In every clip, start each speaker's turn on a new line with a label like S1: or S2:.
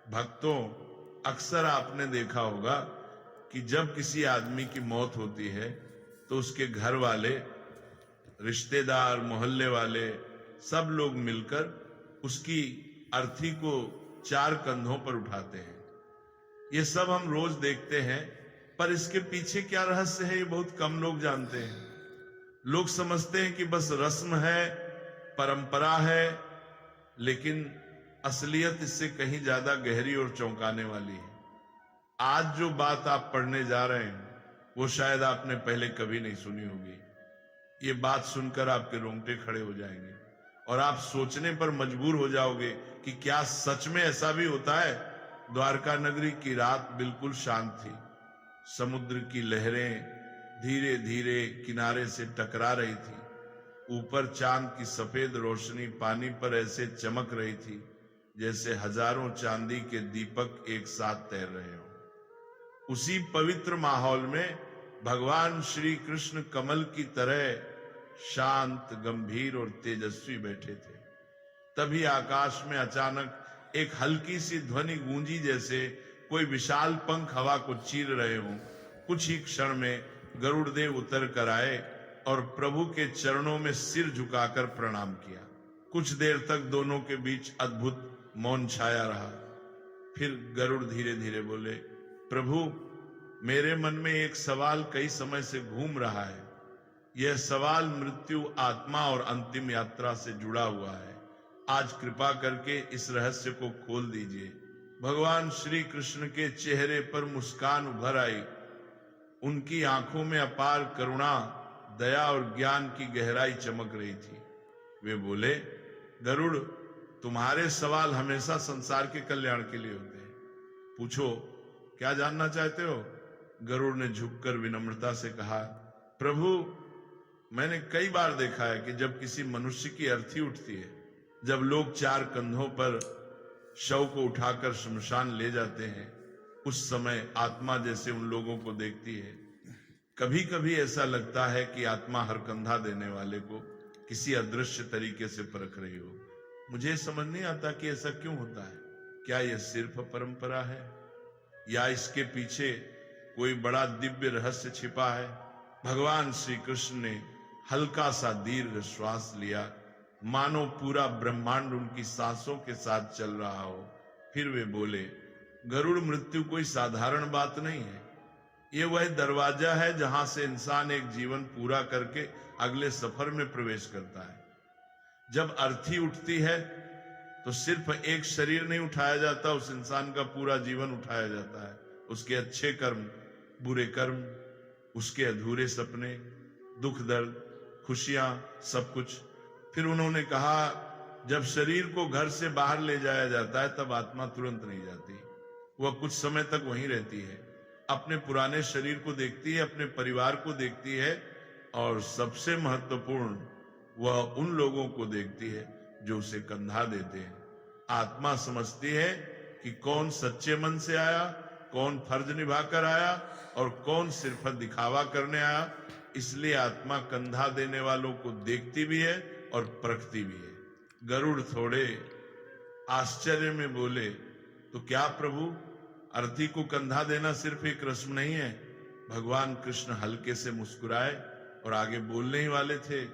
S1: भक्तों, अक्सर आपने देखा होगा कि जब किसी आदमी की मौत होती है तो उसके घर वाले, रिश्तेदार, मोहल्ले वाले सब लोग मिलकर उसकी अर्थी को 4 कंधों पर उठाते हैं। ये सब हम रोज देखते हैं, पर इसके पीछे क्या रहस्य है ये बहुत कम लोग जानते हैं। लोग समझते हैं कि बस रस्म है, परंपरा है, लेकिन असलियत इससे कहीं ज्यादा गहरी और चौंकाने वाली है। आज जो बात आप पढ़ने जा रहे हैं वो शायद आपने पहले कभी नहीं सुनी होगी। ये बात सुनकर आपके रोंगटे खड़े हो जाएंगे और आप सोचने पर मजबूर हो जाओगे कि क्या सच में ऐसा भी होता है। द्वारका नगरी की रात बिल्कुल शांत थी। समुद्र की लहरें धीरे धीरे किनारे से टकरा रही थी। ऊपर चांद की सफेद रोशनी पानी पर ऐसे चमक रही थी जैसे हजारों चांदी के दीपक एक साथ तैर रहे हो। उसी पवित्र माहौल में भगवान श्री कृष्ण कमल की तरह शांत, गंभीर और तेजस्वी बैठे थे। तभी आकाश में अचानक एक हल्की सी ध्वनि गूंजी, जैसे कोई विशाल पंख हवा को चीर रहे हों। कुछ ही क्षण में गरुड़ देव उतर कर आए और प्रभु के चरणों में सिर झुकाकर प्रणाम किया। कुछ देर तक दोनों के बीच अद्भुत मौन छाया रहा। फिर गरुड़ धीरे धीरे बोले, प्रभु, मेरे मन में एक सवाल कई समय से घूम रहा है। यह सवाल मृत्यु, आत्मा और अंतिम यात्रा से जुड़ा हुआ है। आज कृपा करके इस रहस्य को खोल दीजिए। भगवान श्री कृष्ण के चेहरे पर मुस्कान उभर आई। उनकी आंखों में अपार करुणा, दया और ज्ञान की गहराई चमक रही थी। वे बोले, गरुड़, तुम्हारे सवाल हमेशा संसार के कल्याण के लिए होते हैं। पूछो, क्या जानना चाहते हो? गरुड़ ने झुककर विनम्रता से कहा, प्रभु, मैंने कई बार देखा है कि जब किसी मनुष्य की अर्थी उठती है, जब लोग 4 कंधों पर शव को उठाकर श्मशान ले जाते हैं, उस समय आत्मा जैसे उन लोगों को देखती है। कभी कभी ऐसा लगता है कि आत्मा हर कंधा देने वाले को किसी अदृश्य तरीके से परख रही हो। मुझे समझ नहीं आता कि ऐसा क्यों होता है। क्या यह सिर्फ परंपरा है या इसके पीछे कोई बड़ा दिव्य रहस्य छिपा है? भगवान श्री कृष्ण ने हल्का सा दीर्घ श्वास लिया, मानो पूरा ब्रह्मांड उनकी सांसों के साथ चल रहा हो। फिर वे बोले, गरुड़, मृत्यु कोई साधारण बात नहीं है। ये वह दरवाजा है जहां से इंसान एक जीवन पूरा करके अगले सफर में प्रवेश करता है। जब अर्थी उठती है तो सिर्फ एक शरीर नहीं उठाया जाता, उस इंसान का पूरा जीवन उठाया जाता है। उसके अच्छे कर्म, बुरे कर्म, उसके अधूरे सपने, दुख दर्द, खुशियां, सब कुछ। फिर उन्होंने कहा, जब शरीर को घर से बाहर ले जाया जाता है तब आत्मा तुरंत नहीं जाती। वह कुछ समय तक वहीं रहती है, अपने पुराने शरीर को देखती है, अपने परिवार को देखती है और सबसे महत्वपूर्ण, वह उन लोगों को देखती है जो उसे कंधा देते हैं। आत्मा समझती है कि कौन सच्चे मन से आया, कौन फर्ज निभाकर आया और कौन सिर्फ दिखावा करने आया। इसलिए आत्मा कंधा देने वालों को देखती भी है और परखती भी है। गरुड़ थोड़े आश्चर्य में बोले, तो क्या प्रभु, अर्थी को कंधा देना सिर्फ एक रस्म नहीं है? भगवान कृष्ण हल्के से मुस्कुराए और आगे बोलने ही वाले थे।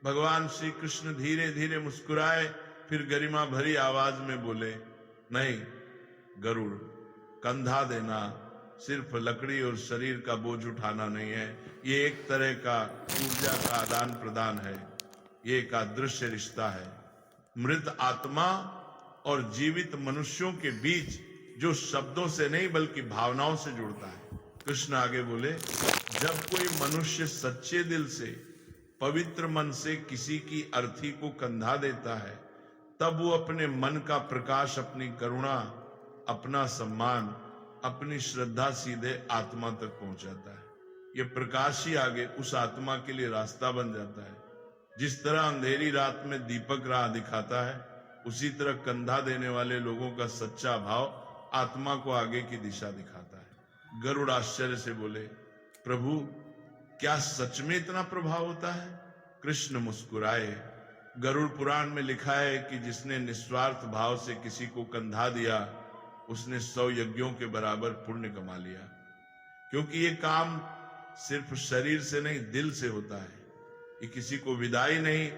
S1: भगवान श्री कृष्ण धीरे धीरे मुस्कुराए, फिर गरिमा भरी आवाज में बोले, नहीं गरुड़, कंधा देना सिर्फ लकड़ी और शरीर का बोझ उठाना नहीं है। ये एक तरह का ऊर्जा का आदान प्रदान है। ये एक अदृश्य रिश्ता है, मृत आत्मा और जीवित मनुष्यों के बीच, जो शब्दों से नहीं बल्कि भावनाओं से जुड़ता है। कृष्ण आगे बोले, जब कोई मनुष्य सच्चे दिल से, पवित्र मन से किसी की अर्थी को कंधा देता है, तब वो अपने मन का प्रकाश, अपनी करुणा, अपना सम्मान, अपनी श्रद्धा सीधे आत्मा तक पहुंचाता है। ये प्रकाश ही आगे उस आत्मा के लिए रास्ता बन जाता है। जिस तरह अंधेरी रात में दीपक राह दिखाता है, उसी तरह कंधा देने वाले लोगों का सच्चा भाव आत्मा को आगे की दिशा दिखाता है। गरुड़ आश्चर्य से बोले, प्रभु, क्या सच में इतना प्रभाव होता है? कृष्ण मुस्कुराए। गरुड़ पुराण में लिखा है कि जिसने निस्वार्थ भाव से किसी को कंधा दिया, उसने 100 यज्ञों के बराबर पुण्य कमा लिया। क्योंकि ये काम सिर्फ शरीर से नहीं, दिल से होता है। ये किसी को विदाई नहीं,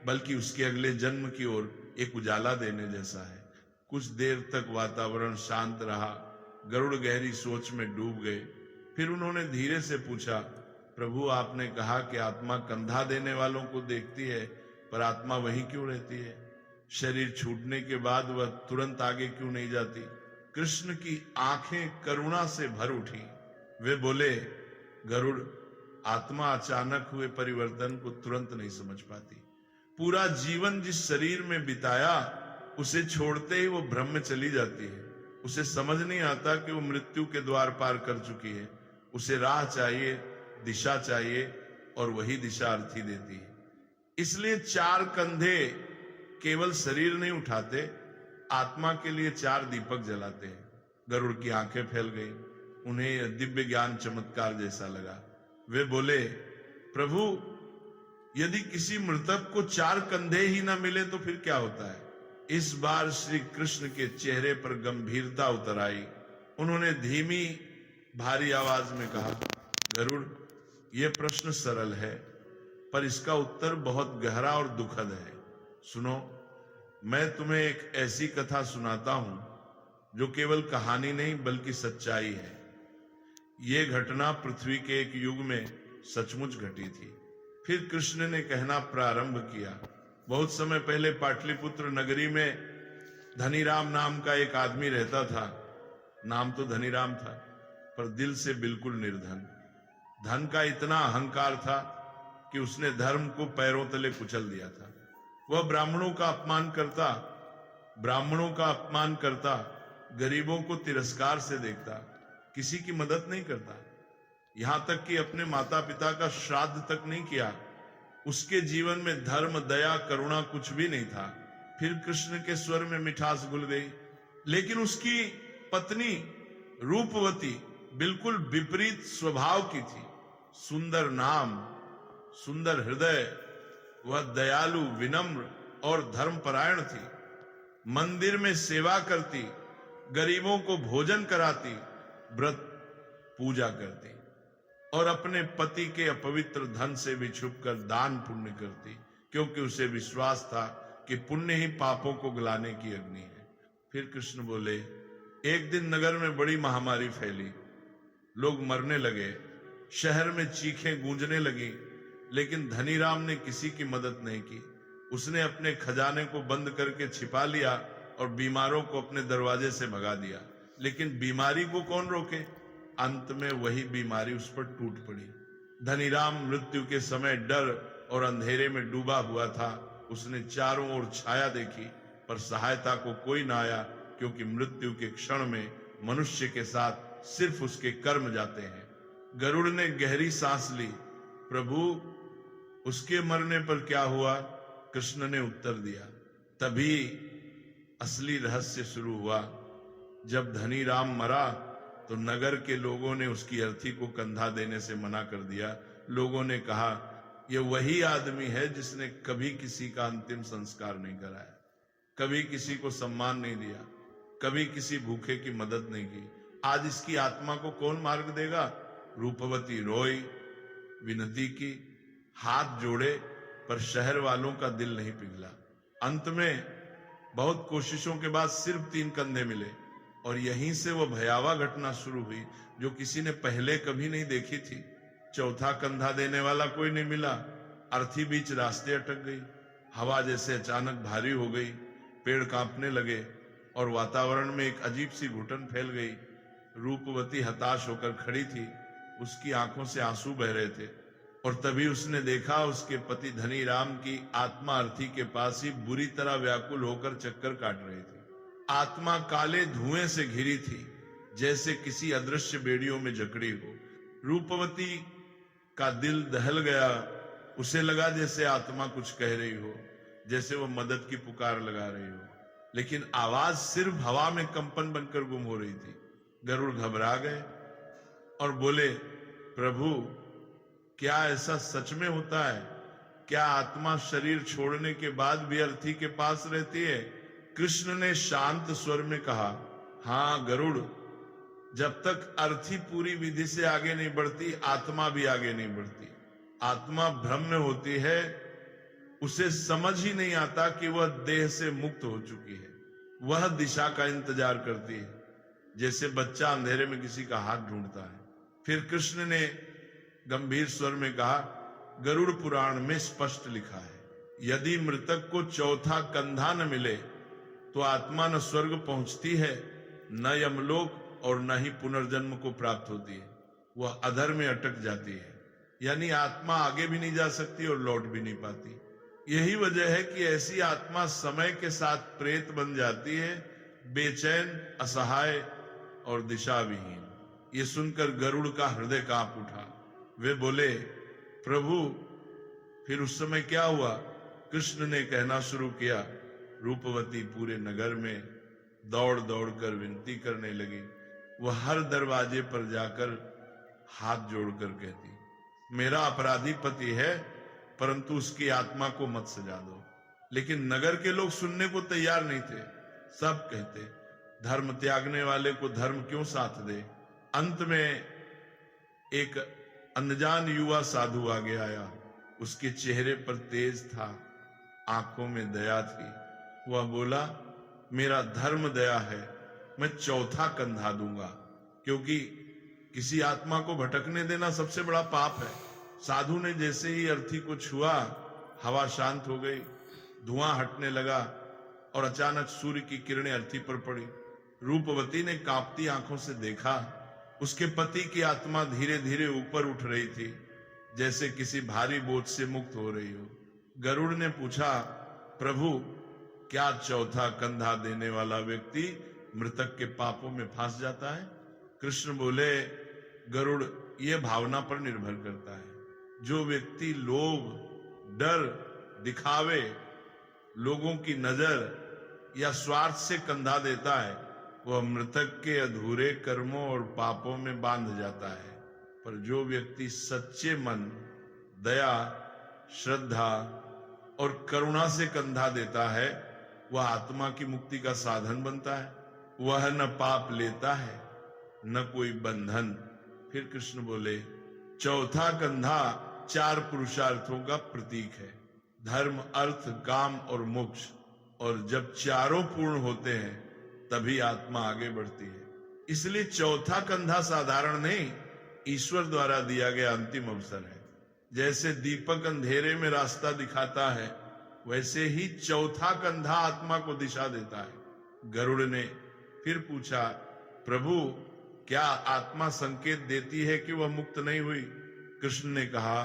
S1: बल्कि उसके अगले जन्म की ओर एक उजाला देने जैसा है। कुछ देर तक वातावरण शांत रहा। गरुड़ गहरी सोच में डूब गए। फिर उन्होंने धीरे से पूछा, प्रभु आपने कहा कि आत्मा कंधा देने वालों को देखती है, पर आत्मा वहीं क्यों रहती है? शरीर छूटने के बाद वह तुरंत आगे क्यों नहीं जाती? कृष्ण की आंखें करुणा से भर उठी। वे बोले, गरुड़, आत्मा अचानक हुए परिवर्तन को तुरंत नहीं समझ पाती। पूरा जीवन जिस शरीर में बिताया, उसे छोड़ते ही वो भ्रम में चली जाती है। उसे समझ नहीं आता कि वो मृत्यु के द्वार पार कर चुकी है। उसे राह चाहिए, दिशा चाहिए, और वही दिशा अर्थी देती है। इसलिए 4 कंधे केवल शरीर नहीं उठाते, आत्मा के लिए 4 दीपक जलाते हैं। गरुड़ की आंखें फैल गई। उन्हें यह दिव्य ज्ञान चमत्कार जैसा लगा। वे बोले, प्रभु, यदि किसी मृतक को 4 कंधे ही ना मिले तो फिर क्या होता है? इस बार श्री कृष्ण के चेहरे पर गंभीरता उतर आई। उन्होंने धीमी भारी आवाज में कहा, गरुड़, यह प्रश्न सरल है, पर इसका उत्तर बहुत गहरा और दुखद है। सुनो, मैं तुम्हें एक ऐसी कथा सुनाता हूं जो केवल कहानी नहीं बल्कि सच्चाई है। ये घटना पृथ्वी के एक युग में सचमुच घटी थी। फिर कृष्ण ने कहना प्रारंभ किया, बहुत समय पहले पाटलिपुत्र नगरी में धनीराम नाम का एक आदमी रहता था। नाम तो धनीराम था, पर दिल से बिल्कुल निर्धन। धन का इतना अहंकार था कि उसने धर्म को पैरों तले कुचल दिया था। वह ब्राह्मणों का अपमान करता, गरीबों को तिरस्कार से देखता, किसी की मदद नहीं करता, यहां तक कि अपने माता पिता का श्राद्ध तक नहीं किया। उसके जीवन में धर्म, दया, करुणा कुछ भी नहीं था। फिर कृष्ण के स्वर में मिठास घुल गई। लेकिन उसकी पत्नी रूपवती बिल्कुल विपरीत स्वभाव की थी। सुंदर नाम, सुंदर हृदय, वह दयालु, विनम्र और धर्मपरायण थी। मंदिर में सेवा करती, गरीबों को भोजन कराती, व्रत पूजा करती और अपने पति के अपवित्र धन से भी छुपकर दान पुण्य करती, क्योंकि उसे विश्वास था कि पुण्य ही पापों को गलाने की अग्नि है। फिर कृष्ण बोले, एक दिन नगर में बड़ी महामारी फैली। लोग मरने लगे, शहर में चीखें गूंजने लगी, लेकिन धनीराम ने किसी की मदद नहीं की। उसने अपने खजाने को बंद करके छिपा लिया और बीमारों को अपने दरवाजे से भगा दिया। लेकिन बीमारी को कौन रोके? अंत में वही बीमारी उस पर टूट पड़ी। धनीराम मृत्यु के समय डर और अंधेरे में डूबा हुआ था। उसने चारों ओर छाया देखी, पर सहायता को कोई ना आया, क्योंकि मृत्यु के क्षण में मनुष्य के साथ सिर्फ उसके कर्म जाते हैं। गरुड़ ने गहरी सांस ली। प्रभु, उसके मरने पर क्या हुआ? कृष्ण ने उत्तर दिया। तभी असली रहस्य शुरू हुआ। जब धनीराम मरा तो नगर के लोगों ने उसकी अर्थी को कंधा देने से मना कर दिया। लोगों ने कहा, यह वही आदमी है जिसने कभी किसी का अंतिम संस्कार नहीं कराया, कभी किसी को सम्मान नहीं दिया, कभी किसी भूखे की मदद नहीं की। आज इसकी आत्मा को कौन मार्ग देगा? रूपवती रोई, विनती की, हाथ जोड़े, पर शहर वालों का दिल नहीं पिघला। अंत में बहुत कोशिशों के बाद सिर्फ 3 कंधे मिले और यहीं से वो भयावह घटना शुरू हुई जो किसी ने पहले कभी नहीं देखी थी। चौथा कंधा देने वाला कोई नहीं मिला। अर्थी बीच रास्ते अटक गई। हवा जैसे अचानक भारी हो गई, पेड़ कांपने लगे और वातावरण में एक अजीब सी घुटन फैल गई। रूपवती हताश होकर खड़ी थी। उसकी आंखों से आंसू बह रहे थे और तभी उसने देखा उसके पति धनीराम की आत्मा अर्थी के पास ही बुरी तरह व्याकुल होकर चक्कर काट रही थी। आत्मा काले धुएं से घिरी थी, जैसे किसी अदृश्य बेड़ियों में जकड़ी हो। रूपवती का दिल दहल गया। उसे लगा जैसे आत्मा कुछ कह रही हो, जैसे वो मदद की पुकार लगा रही हो, लेकिन आवाज सिर्फ हवा में कंपन बनकर गुम हो रही थी। गरुड़ घबरा गए और बोले, प्रभु, क्या ऐसा सच में होता है? क्या आत्मा शरीर छोड़ने के बाद भी अर्थी के पास रहती है? कृष्ण ने शांत स्वर में कहा, हाँ गरुड़, जब तक अर्थी पूरी विधि से आगे नहीं बढ़ती, आत्मा भी आगे नहीं बढ़ती। आत्मा भ्रम में होती है, उसे समझ ही नहीं आता कि वह देह से मुक्त हो चुकी है। वह दिशा का इंतजार करती है, जैसे बच्चा अंधेरे में किसी का हाथ ढूंढता है। फिर कृष्ण ने गंभीर स्वर में कहा, गरुड़ पुराण में स्पष्ट लिखा है, यदि मृतक को चौथा कंधा न मिले तो आत्मा न स्वर्ग पहुंचती है, न यमलोक और न ही पुनर्जन्म को प्राप्त होती है। वह अधर में अटक जाती है, यानी आत्मा आगे भी नहीं जा सकती और लौट भी नहीं पाती। यही वजह है कि ऐसी आत्मा समय के साथ प्रेत बन जाती है, बेचैन, असहाय और दिशा विहीन। ये सुनकर गरुड़ का हृदय कांप उठा। वे बोले, प्रभु फिर उस समय क्या हुआ? कृष्ण ने कहना शुरू किया, रूपवती पूरे नगर में दौड़ दौड़ कर विनती करने लगी। वह हर दरवाजे पर जाकर हाथ जोड़कर कहती, मेरा अपराधी पति है, परंतु उसकी आत्मा को मत सजा दो। लेकिन नगर के लोग सुनने को तैयार नहीं थे। सब कहते, धर्म त्यागने वाले को धर्म क्यों साथ दे। अंत में एक अनजान युवा साधु आगे आया। उसके चेहरे पर तेज था, आंखों में दया थी। वह बोला, मेरा धर्म दया है, मैं चौथा कंधा दूंगा, क्योंकि किसी आत्मा को भटकने देना सबसे बड़ा पाप है। साधु ने जैसे ही अर्थी को छुआ, हवा शांत हो गई, धुआं हटने लगा और अचानक सूर्य की किरणें अर्थी पर पड़ी। रूपवती ने कांपती आंखों से देखा, उसके पति की आत्मा धीरे धीरे ऊपर उठ रही थी, जैसे किसी भारी बोझ से मुक्त हो रही हो। गरुड़ ने पूछा, प्रभु क्या चौथा कंधा देने वाला व्यक्ति मृतक के पापों में फंस जाता है? कृष्ण बोले, गरुड़, यह भावना पर निर्भर करता है। जो व्यक्ति लोभ, डर, दिखावे, लोगों की नजर या स्वार्थ से कंधा देता है, वह मृतक के अधूरे कर्मों और पापों में बांध जाता है। पर जो व्यक्ति सच्चे मन, दया, श्रद्धा और करुणा से कंधा देता है, वह आत्मा की मुक्ति का साधन बनता है। वह न पाप लेता है, न कोई बंधन। फिर कृष्ण बोले, चौथा कंधा 4 पुरुषार्थों का प्रतीक है, धर्म, अर्थ, काम और मोक्ष। और जब चारों पूर्ण होते हैं तभी आत्मा आगे बढ़ती है। इसलिए चौथा कंधा साधारण नहीं, ईश्वर द्वारा दिया गया अंतिम अवसर है। जैसे दीपक अंधेरे में रास्ता दिखाता है, वैसे ही चौथा कंधा आत्मा को दिशा देता है। गरुड़ ने फिर पूछा, प्रभु क्या आत्मा संकेत देती है कि वह मुक्त नहीं हुई? कृष्ण ने कहा,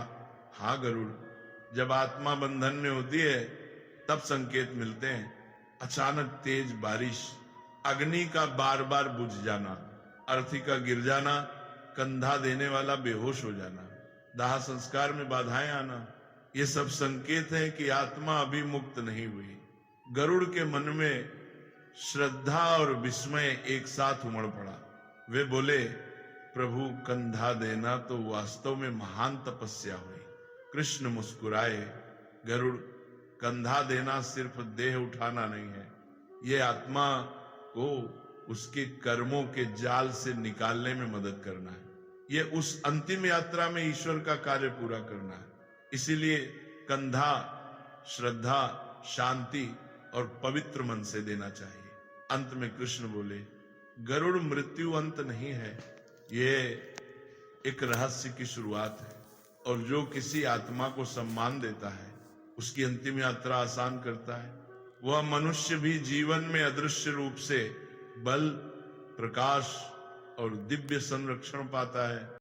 S1: हाँ गरुड़, जब आत्मा बंधन में होती है तब संकेत मिलते हैं। अचानक तेज बारिश, अग्नि का बार बार बुझ जाना, अर्थी का गिर जाना, कंधा देने वाला बेहोश हो जाना, दाह संस्कार में बाधाएं आना, ये सब संकेत है कि आत्मा अभी मुक्त नहीं हुई। गरुड़ के मन में श्रद्धा और विस्मय एक साथ उमड़ पड़ा। वे बोले, प्रभु कंधा देना तो वास्तव में महान तपस्या हुई। कृष्ण मुस्कुराए, गरुड़, कंधा देना सिर्फ देह उठाना नहीं है, ये आत्मा को उसके कर्मों के जाल से निकालने में मदद करना है। ये उस अंतिम यात्रा में ईश्वर का कार्य पूरा करना है। इसीलिए कंधा श्रद्धा, शांति और पवित्र मन से देना चाहिए। अंत में कृष्ण बोले, गरुड़, मृत्यु अंत नहीं है, ये एक रहस्य की शुरुआत है। और जो किसी आत्मा को सम्मान देता है, उसकी अंतिम यात्रा आसान करता है। वह मनुष्य भी जीवन में अदृश्य रूप से बल, प्रकाश और दिव्य संरक्षण पाता है।